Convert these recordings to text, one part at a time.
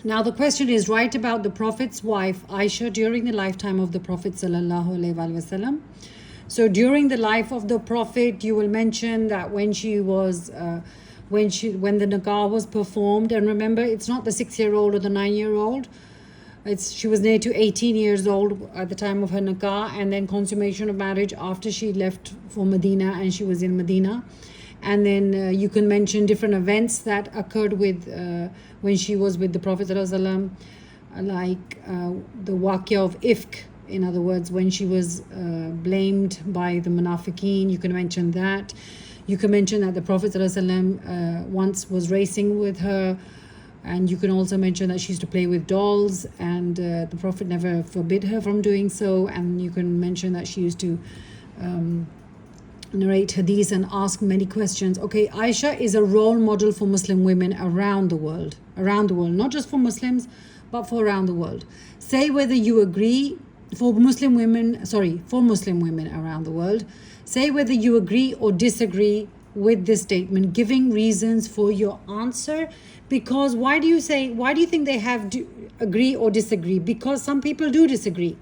Now the question is, write about the Prophet's wife Aisha during the lifetime of the Prophet sallallahu alaihi wasallam. So during the life of the Prophet, you will mention that when she was when the nikah was performed, and remember, it's not the 6-year-old or the 9-year-old. She was near to 18 years old at the time of her nikah, and then consummation of marriage after she left for Medina and she was in Medina. And then you can mention different events that occurred with when she was with the Prophet ﷺ, like the waqia of Ifk. In other words, when she was blamed by the munafiqeen, you can mention that. You can mention that the Prophet ﷺ once was racing with her, and you can also mention that she used to play with dolls, and the Prophet never forbid her from doing so. And you can mention that she used to narrate hadith and ask many questions. Okay, Aisha is a role model for Muslim women around the world, not just for Muslims, but for around the world. Say whether you agree. For Muslim women around the world, say whether you agree or disagree with this statement, giving reasons for your answer. Because why do you think they have to agree or disagree? Because some people do disagree.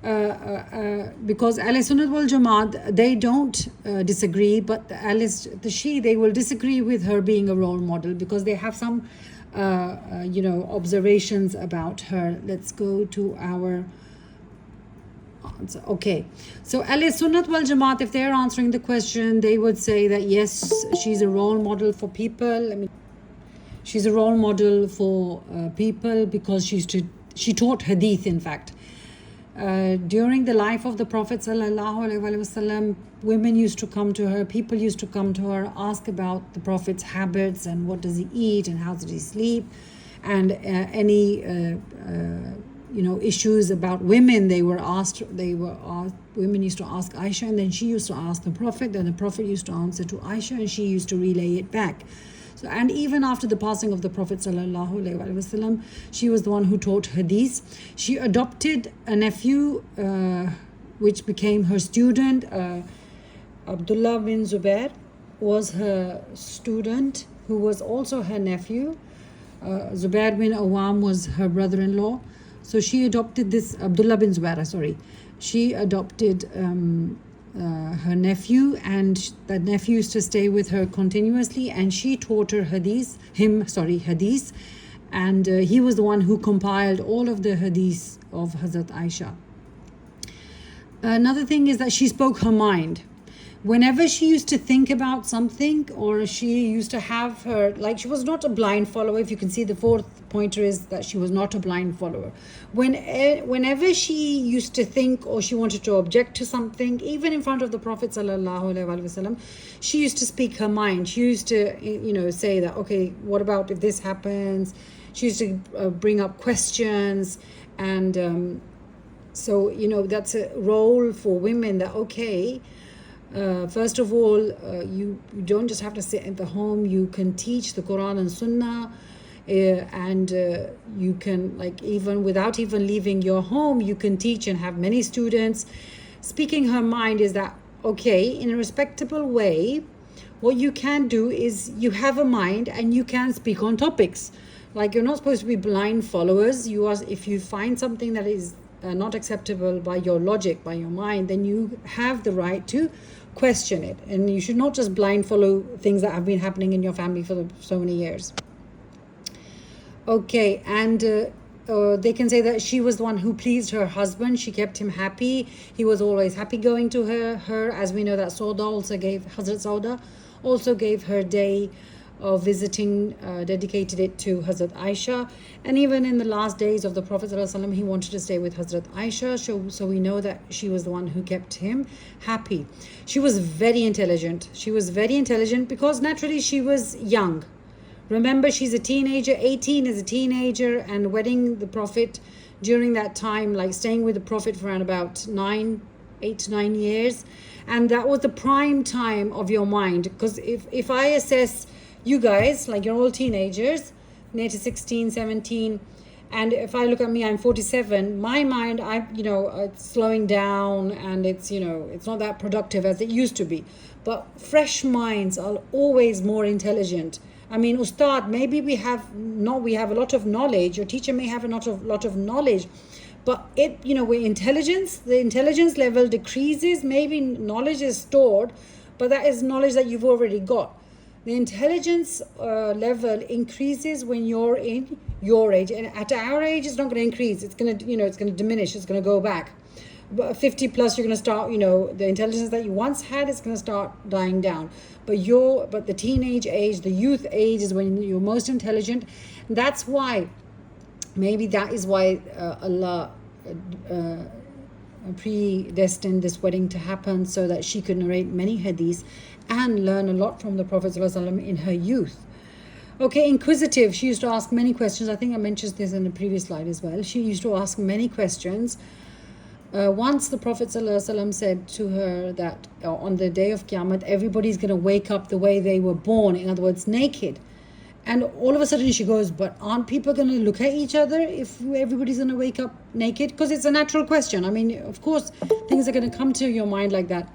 Because Ahl Sunnat wal Jamaat, they don't disagree, but the Shia, they will disagree with her being a role model because they have some observations about her. Let's go to our answer. Okay, so Ahl Sunnat wal Jamaat, if they're answering the question, they would say that yes, she's a role model for people. She's a role model for people because she taught hadith. In fact, during the life of the Prophet sallallahu alaihi wasallam, women used to come to her, people used to come to her, ask about the Prophet's habits and what does he eat and how does he sleep, and any issues about women. Women used to ask Aisha, and then she used to ask the Prophet, then the Prophet used to answer to Aisha, and she used to relay it back. So, and even after the passing of the Prophet sallallahu alaihi wasallam, she was the one who taught hadith. She adopted a nephew which became her student. Abdullah bin Zubair was her student, who was also her nephew. Zubair bin Awam was her brother-in-law. So she adopted this Abdullah bin Zubair, she adopted her nephew, and that nephew used to stay with her continuously, and she taught her hadith, and he was the one who compiled all of the hadith of Hazrat Aisha. Another thing is that she spoke her mind. Whenever she used to think about something, or she used to have she was not a blind follower. If you can see, the fourth pointer is that she was not a blind follower. Whenever she used to think or she wanted to object to something, even in front of the Prophet sallallahu alaihi wasallam, she used to speak her mind. She used to, say that, okay, what about if this happens? She used to bring up questions, and so that's a role for women. That okay. First of all, you don't just have to sit at the home. You can teach the Quran and Sunnah, and you can, even without even leaving your home, you can teach and have many students. Speaking her mind is that, okay, in a respectable way, what you can do is you have a mind and you can speak on topics. You're not supposed to be blind followers. If you find something that is not acceptable by your logic, by your mind, then you have the right to question it, and you should not just blind follow things that have been happening in your family for so many years. Okay, and they can say that she was the one who pleased her husband. She kept him happy. He was always happy going to her, as we know that Hazrat Sauda also gave her day of visiting, dedicated it to Hazrat Aisha. And even in the last days of the Prophet ﷺ, he wanted to stay with Hazrat Aisha, so we know that she was the one who kept him happy. She was very intelligent. Because naturally she was young. Remember, she's a teenager. 18 is a teenager, and wedding the Prophet during that time, staying with the Prophet for around about 8 to 9 years, and that was the prime time of your mind. Because if I assess you guys, you're all teenagers, near to 16, 17, and if I look at me, I'm 47, my mind, it's slowing down, and it's not that productive as it used to be. But fresh minds are always more intelligent I mean, Ustad, maybe we have a lot of knowledge. Your teacher may have a lot of knowledge, but the intelligence level decreases. Maybe knowledge is stored, but that is knowledge that you've already got. The intelligence level increases when you're in your age, and at our age, it's not going to increase. It's going to diminish. It's going to go back. 50 plus, you're going to start, the intelligence that you once had is going to start dying down. But the teenage age, the youth age is when you're most intelligent. That's why, maybe that is why Allah predestined this wedding to happen, so that she could narrate many hadiths and learn a lot from the Prophet ﷺ in her youth. Okay, inquisitive. She used to ask many questions. I think I mentioned this in a previous slide as well. She used to ask many questions. Once the Prophet ﷺ said to her that on the day of Qiyamah, everybody's going to wake up the way they were born, in other words, naked. And all of a sudden she goes, but aren't people going to look at each other if everybody's going to wake up naked? Because it's a natural question. I mean, of course, things are going to come to your mind like that.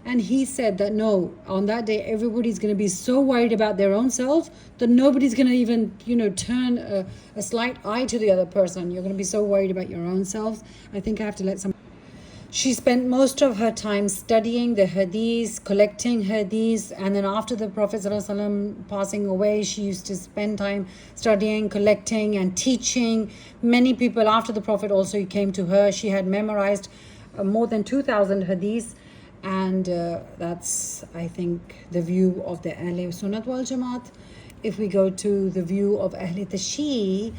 And he said that no, on that day, everybody's going to be so worried about their own selves that nobody's going to even, turn a slight eye to the other person. You're going to be so worried about your own selves. I think I have to let some. She spent most of her time studying the hadiths, collecting hadiths, and then after the Prophet ﷺ passing away, she used to spend time studying, collecting, and teaching. Many people after the Prophet also came to her. She had memorized more than 2,000 hadiths, and that's, I think, the view of the Ahl Sunnat wal Jamaat. If we go to the view of Ahl Tashii,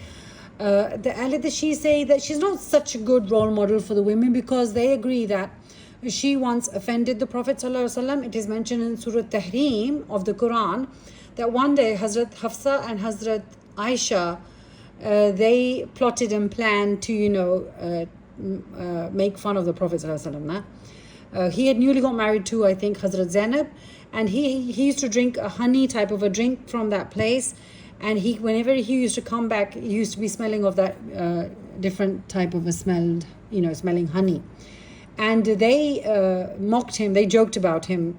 the Ahl Tashii say that she's not such a good role model for the women, because they agree that she once offended the Prophet ﷺ. It is mentioned in Surah Tahrim of the Quran that one day Hazrat Hafsa and Hazrat Ayesha, they plotted and planned to make fun of the Prophet ﷺ. He had newly got married to, I think, Hazrat Zainab, and he used to drink a honey type of a drink from that place. And whenever he used to come back, he used to be smelling of that different type of a smelling honey. And they mocked him, they joked about him,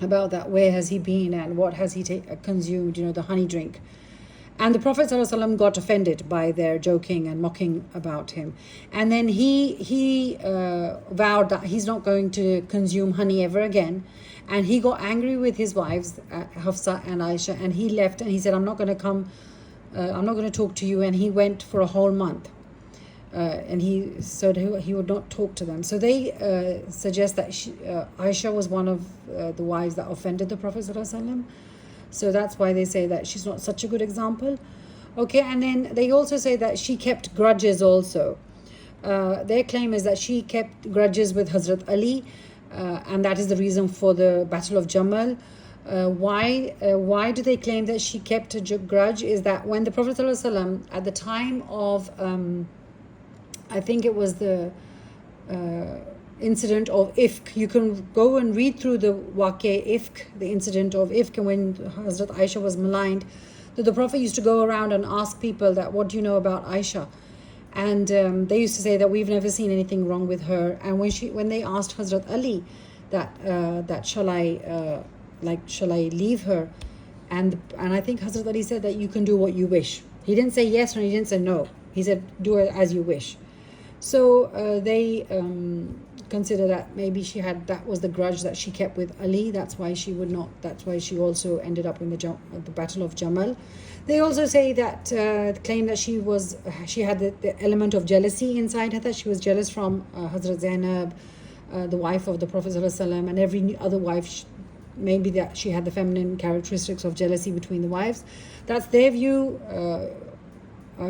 about that, where has he been and what has he consumed, the honey drink. And the Prophet ﷺ got offended by their joking and mocking about him. And then he vowed that he's not going to consume honey ever again. And he got angry with his wives, Hafsa and Aisha, and he left and he said, I'm not going to talk to you. And he went for a whole month. And he said he would not talk to them. So they suggest that Aisha was one of the wives that offended the Prophet ﷺ. So that's why they say that she's not such a good example. Okay, and then they also say that she kept grudges also. Their claim is that she kept grudges with Hazrat Ali, and that is the reason for the Battle of Jamal. Why do they claim that she kept a grudge? Is that when the Prophet ﷺ, at the time of, I think it was the incident of Ifk, you can go and read through the Waqe Ifk, the incident of Ifk, and when Hazrat Aisha was maligned, that the Prophet used to go around and ask people that, what do you know about Aisha? And they used to say that we've never seen anything wrong with her. And when they asked Hazrat Ali that shall I leave her, and I think Hazrat Ali said that you can do what you wish. He didn't say yes and he didn't say no. He said do it as you wish. So they consider that maybe that was the grudge that she kept with Ali. That's why she she also ended up in the Battle of Jamal. They also say that claim that she had the element of jealousy inside her, that she was jealous from Hazrat Zainab, the wife of the Prophet ﷺ, and every other wife. Maybe that she had the feminine characteristics of jealousy between the wives. That's their view.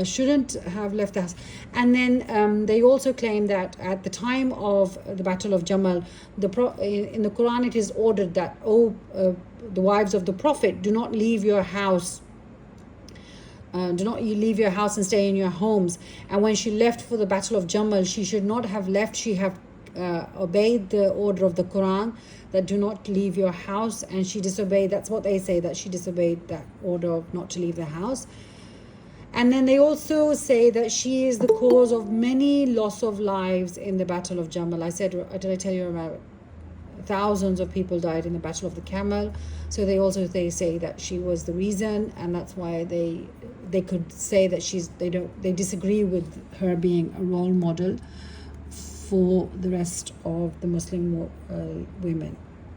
Shouldn't have left the house. And then they also claim that at the time of the Battle of Jamal, in the Quran it is ordered that, the wives of the Prophet, do not leave your house. Do not you leave your house and stay in your homes. And when she left for the Battle of Jamal, she should not have left. She have obeyed the order of the Quran that do not leave your house, and she disobeyed. That's what they say, that she disobeyed that order of not to leave the house. And then they also say that she is the cause of many loss of lives in the Battle of Jamal. Did I tell you about thousands of people died in the Battle of the Camel. So they say that she was the reason, and that's why they could say that they disagree with her being a role model for the rest of the Muslim women.